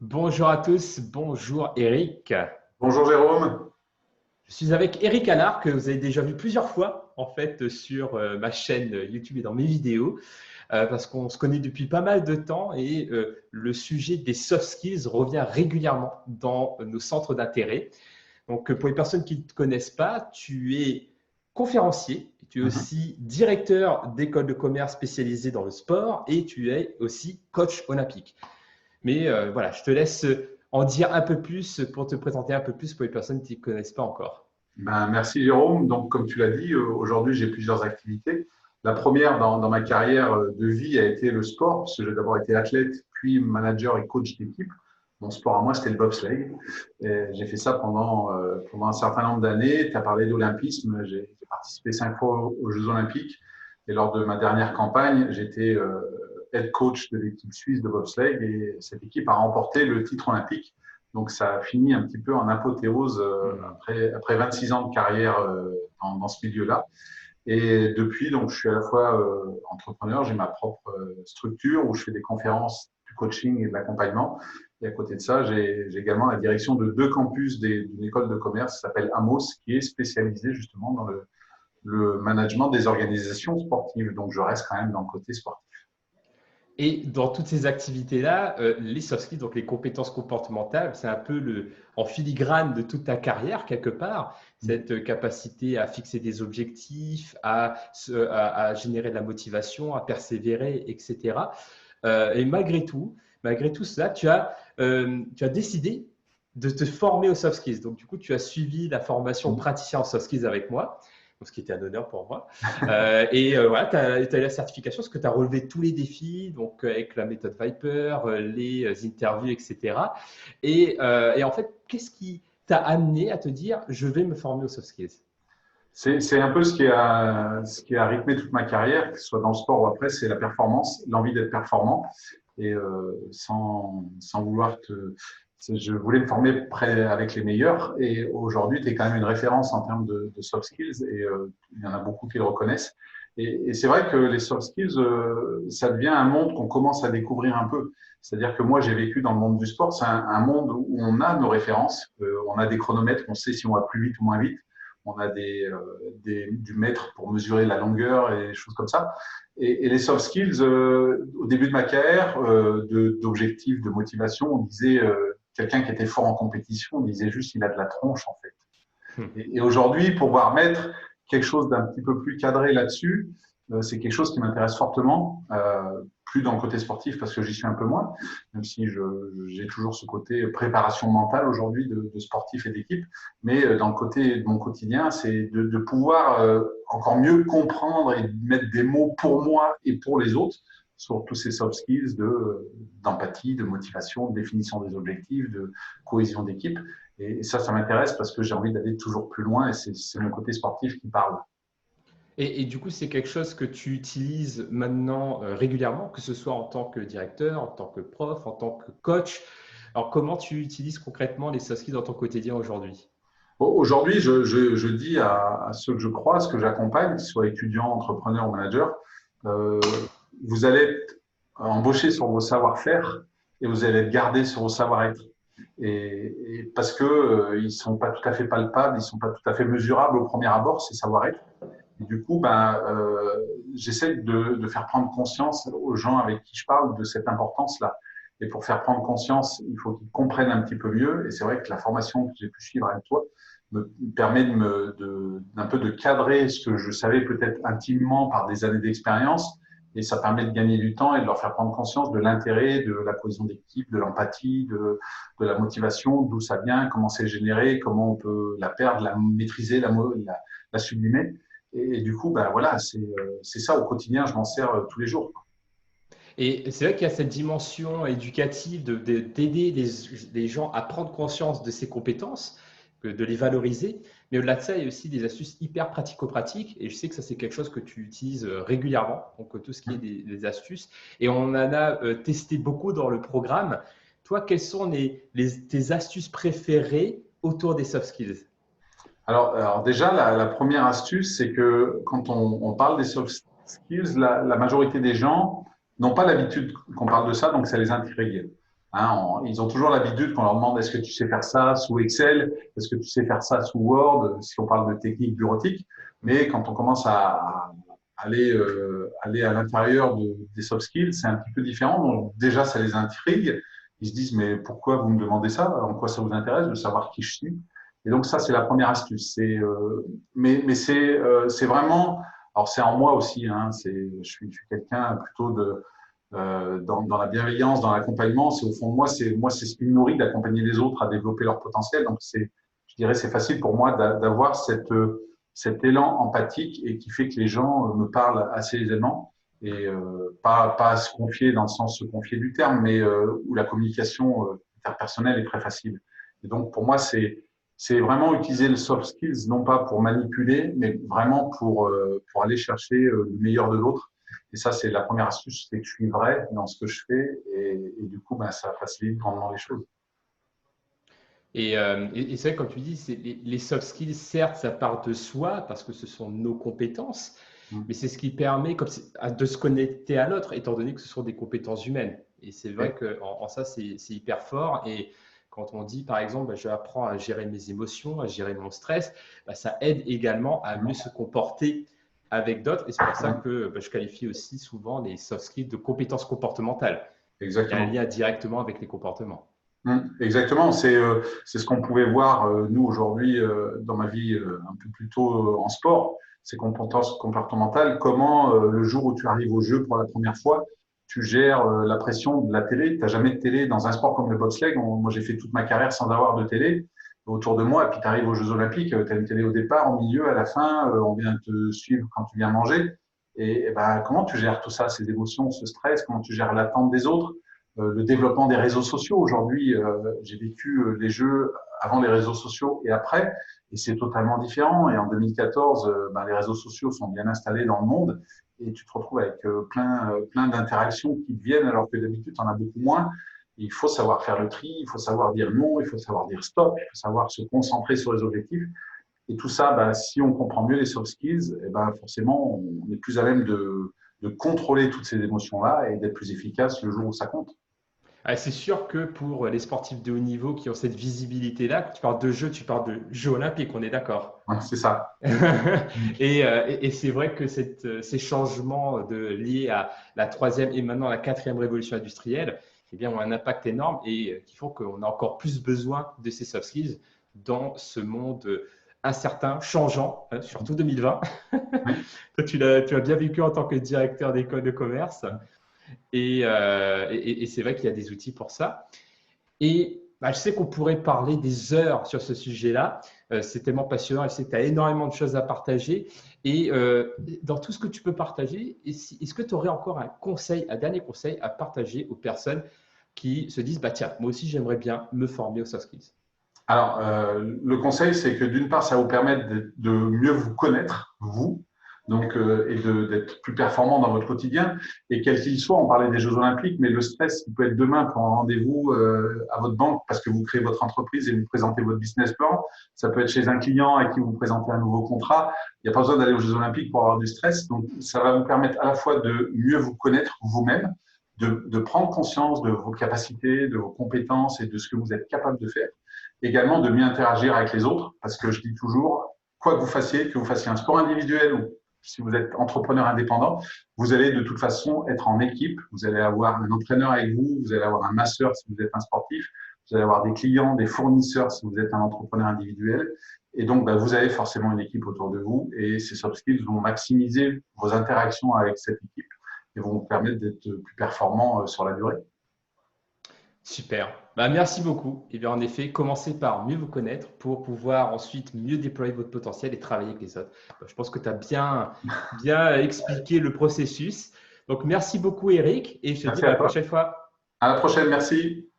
Bonjour à tous, bonjour Eric. Bonjour Jérôme. Je suis avec Eric Allard que vous avez déjà vu plusieurs fois en fait sur ma chaîne YouTube et dans mes vidéos parce qu'on se connaît depuis pas mal de temps et le sujet des soft skills revient régulièrement dans nos centres d'intérêt. Donc pour les personnes qui ne te connaissent pas, tu es conférencier, tu es Mhm. aussi directeur d'école de commerce spécialisée dans le sport et tu es aussi coach olympique. Mais voilà, je te laisse en dire un peu plus pour te présenter un peu plus pour les personnes qui ne connaissent pas encore. Merci Jérôme. Donc, comme tu l'as dit, aujourd'hui j'ai plusieurs activités. La première dans ma carrière de vie a été le sport, parce que j'ai d'abord été athlète, puis manager et coach d'équipe. Mon sport à moi, c'était le bobsleigh. Et j'ai fait ça pendant un certain nombre d'années. Tu as parlé d'olympisme. J'ai participé 5 fois aux Jeux olympiques. Et lors de ma dernière campagne, j'étais head coach de l'équipe suisse de bobsleigh. Et cette équipe a remporté le titre olympique. Donc, ça a fini un petit peu en apothéose Hmm. après 26 ans de carrière dans ce milieu-là. Et depuis, donc, je suis à la fois entrepreneur, j'ai ma propre structure où je fais des conférences, du coaching et de l'accompagnement. Et à côté de ça, j'ai également la direction de 2 campus d'une école de commerce qui s'appelle Amos, qui est spécialisée justement dans le management des organisations sportives. Donc, je reste quand même dans le côté sportif. Et dans toutes ces activités-là, les soft skills, donc les compétences comportementales, c'est un peu en filigrane de toute ta carrière, quelque part, cette capacité à fixer des objectifs, à générer de la motivation, à persévérer, etc. Et malgré tout cela, tu as décidé de te former aux soft skills. Donc, du coup, tu as suivi la formation praticien en soft skills avec moi, ce qui était un honneur pour moi. Voilà, tu as eu la certification parce que tu as relevé tous les défis, donc avec la méthode Viper, les interviews, etc. Et en fait, qu'est-ce qui t'a amené à te dire je vais me former aux soft skills? C'est un peu ce qui a rythmé toute ma carrière, que ce soit dans le sport ou après, c'est la performance, l'envie d'être performant. Et sans vouloir je voulais me former près avec les meilleurs. Et aujourd'hui, tu es quand même une référence en termes de soft skills et il y en a beaucoup qui le reconnaissent. Et c'est vrai que les soft skills, ça devient un monde qu'on commence à découvrir un peu. C'est-à-dire que moi, j'ai vécu dans le monde du sport. C'est un monde où on a nos références, on a des chronomètres, on sait si on va plus vite ou moins vite. On a du mètre pour mesurer la longueur et des choses comme ça. Et les soft skills, au début de ma carrière, d'objectifs, de motivation, on disait quelqu'un qui était fort en compétition, on disait juste il a de la tronche en fait. Et aujourd'hui, pouvoir mettre quelque chose d'un petit peu plus cadré là-dessus, c'est quelque chose qui m'intéresse fortement, plus dans le côté sportif parce que j'y suis un peu moins, même si j'ai toujours ce côté préparation mentale aujourd'hui de sportif et d'équipe, mais dans le côté de mon quotidien, c'est de pouvoir encore mieux comprendre et mettre des mots pour moi et pour les autres sur tous ces soft skills d'empathie, de motivation, de définition des objectifs, de cohésion d'équipe. Et ça m'intéresse parce que j'ai envie d'aller toujours plus loin et c'est mon côté sportif qui parle. Et du coup, c'est quelque chose que tu utilises maintenant régulièrement, que ce soit en tant que directeur, en tant que prof, en tant que coach. Alors, comment tu utilises concrètement les soft skills dans ton quotidien aujourd'hui? Aujourd'hui, je dis à ceux que je croise, que j'accompagne, qu'ils soient étudiants, entrepreneurs ou managers, euh, vous allez être embauchés sur vos savoir-faire et vous allez être gardés sur vos savoir-être. Et parce que ils sont pas tout à fait palpables, ils sont pas tout à fait mesurables au premier abord, ces savoir-être. Et du coup, j'essaie de faire prendre conscience aux gens avec qui je parle de cette importance-là. Et pour faire prendre conscience, il faut qu'ils comprennent un petit peu mieux. Et c'est vrai que la formation que j'ai pu suivre avec toi me permet d'un peu de cadrer ce que je savais peut-être intimement par des années d'expérience. Et ça permet de gagner du temps et de leur faire prendre conscience de l'intérêt, de la cohésion d'équipe, de l'empathie, de la motivation, d'où ça vient, comment c'est généré, comment on peut la perdre, la maîtriser, la sublimer. Et du coup, ben voilà, c'est ça au quotidien, je m'en sers tous les jours. Et c'est vrai qu'il y a cette dimension éducative d'aider les gens à prendre conscience de ces compétences, de les valoriser. Mais au-delà de ça, il y a aussi des astuces hyper pratico-pratiques. Et je sais que ça, c'est quelque chose que tu utilises régulièrement, donc tout ce qui est des astuces. Et on en a testé beaucoup dans le programme. Toi, quelles sont tes astuces préférées autour des soft skills? Alors déjà, la première astuce, c'est que quand on parle des soft skills, la majorité des gens n'ont pas l'habitude qu'on parle de ça, donc ça les intrigue. Hein, ils ont toujours l'habitude qu'on leur demande est-ce que tu sais faire ça sous Excel, est-ce que tu sais faire ça sous Word, si on parle de technique bureautique. Mais quand on commence à aller à l'intérieur des soft skills, c'est un petit peu différent. Donc déjà, ça les intrigue. Ils se disent mais pourquoi vous me demandez ça? En quoi ça vous intéresse de savoir qui je suis? Et donc ça, c'est la première astuce. Mais c'est vraiment, alors c'est en moi aussi. Hein, je suis quelqu'un plutôt dans la bienveillance, dans l'accompagnement. C'est au fond de moi, c'est ce qui me nourrit d'accompagner les autres à développer leur potentiel. Donc je dirais, c'est facile pour moi d'avoir cet élan empathique et qui fait que les gens me parlent assez aisément et pas à se confier dans le sens se confier du terme, mais où la communication interpersonnelle est très facile. Et donc pour moi, c'est vraiment utiliser le soft skills, non pas pour manipuler, mais vraiment pour aller chercher le meilleur de l'autre. Et ça, c'est la première astuce, c'est que je suis vrai dans ce que je fais et du coup, ben, ça facilite grandement les choses. Et c'est vrai, comme tu dis, les soft skills, certes, ça part de soi parce que ce sont nos compétences, Mm. mais c'est ce qui permet de se connecter à l'autre, étant donné que ce sont des compétences humaines. Et c'est vrai qu'en ça, c'est hyper fort. Et quand on dit, par exemple, bah, je apprends à gérer mes émotions, à gérer mon stress, bah, ça aide également à mieux se comporter avec d'autres. Et c'est pour ça Mm. que bah, je qualifie aussi souvent les soft skills de compétences comportementales. Il y a un Exactement. lien directement avec les comportements. Exactement, c'est ce qu'on pouvait voir nous aujourd'hui dans ma vie un peu plus tôt en sport, ces compétences comportementales. Comment le jour où tu arrives au jeu pour la première fois, tu gères la pression de la télé. Tu n'as jamais de télé dans un sport comme le bobsleigh. Moi, j'ai fait toute ma carrière sans avoir de télé autour de moi. Et puis tu arrives aux Jeux Olympiques, tu as une télé au départ, au milieu, à la fin. On vient te suivre quand tu viens manger. Et ben, comment tu gères tout ça, ces émotions, ce stress? Comment tu gères l'attente des autres? Le développement des réseaux sociaux. Aujourd'hui, j'ai vécu les jeux avant les réseaux sociaux et après, et c'est totalement différent. Et en 2014, ben, les réseaux sociaux sont bien installés dans le monde et tu te retrouves avec plein d'interactions qui te viennent alors que d'habitude, tu en as beaucoup moins. Il faut savoir faire le tri, il faut savoir dire non, il faut savoir dire stop, il faut savoir se concentrer sur les objectifs. Et tout ça, ben, si on comprend mieux les soft skills, et ben, forcément, on est plus à même de contrôler toutes ces émotions-là et d'être plus efficace le jour où ça compte. Ah, c'est sûr que pour les sportifs de haut niveau qui ont cette visibilité-là, quand tu parles de jeux, tu parles de Jeux olympiques, on est d'accord. Ouais, c'est ça. Et c'est vrai que ces changements liés à la troisième et maintenant la quatrième révolution industrielle, eh bien, ont un impact énorme et qui font qu'on a encore plus besoin de ces soft skills dans ce monde incertain, changeant, hein, surtout 2020. Oui. Toi, tu as bien vécu en tant que directeur d'école de commerce. Et c'est vrai qu'il y a des outils pour ça. Et bah, je sais qu'on pourrait parler des heures sur ce sujet-là. C'est tellement passionnant. Je sais que tu as énormément de choses à partager. Et dans tout ce que tu peux partager, est-ce que tu aurais encore un conseil, un dernier conseil à partager aux personnes qui se disent, bah, tiens, moi aussi, j'aimerais bien me former aux soft skills? Alors, le conseil, c'est que d'une part, ça va vous permettre de mieux vous connaître, vous, donc, et d'être plus performant dans votre quotidien. Et quel qu'il soit, on parlait des Jeux Olympiques, mais le stress, il peut être demain pour un rendez-vous à votre banque parce que vous créez votre entreprise et vous présentez votre business plan. Ça peut être chez un client à qui vous présentez un nouveau contrat. Il n'y a pas besoin d'aller aux Jeux Olympiques pour avoir du stress. Donc, ça va vous permettre à la fois de mieux vous connaître vous-même, de prendre conscience de vos capacités, de vos compétences et de ce que vous êtes capable de faire. Également de mieux interagir avec les autres, parce que je dis toujours, quoi que vous fassiez un sport individuel ou si vous êtes entrepreneur indépendant, vous allez de toute façon être en équipe, vous allez avoir un entraîneur avec vous, vous allez avoir un masseur si vous êtes un sportif, vous allez avoir des clients, des fournisseurs si vous êtes un entrepreneur individuel. Et donc, bah, vous avez forcément une équipe autour de vous et ces soft skills vont maximiser vos interactions avec cette équipe et vont vous permettre d'être plus performant sur la durée. Super. Bah, merci beaucoup. Et bien, en effet, commencez par mieux vous connaître pour pouvoir ensuite mieux déployer votre potentiel et travailler avec les autres. Bah, je pense que tu as bien expliqué le processus. Donc, merci beaucoup, Eric, et je te dis Merci bah, à à la toi. prochaine fois. À la prochaine, merci.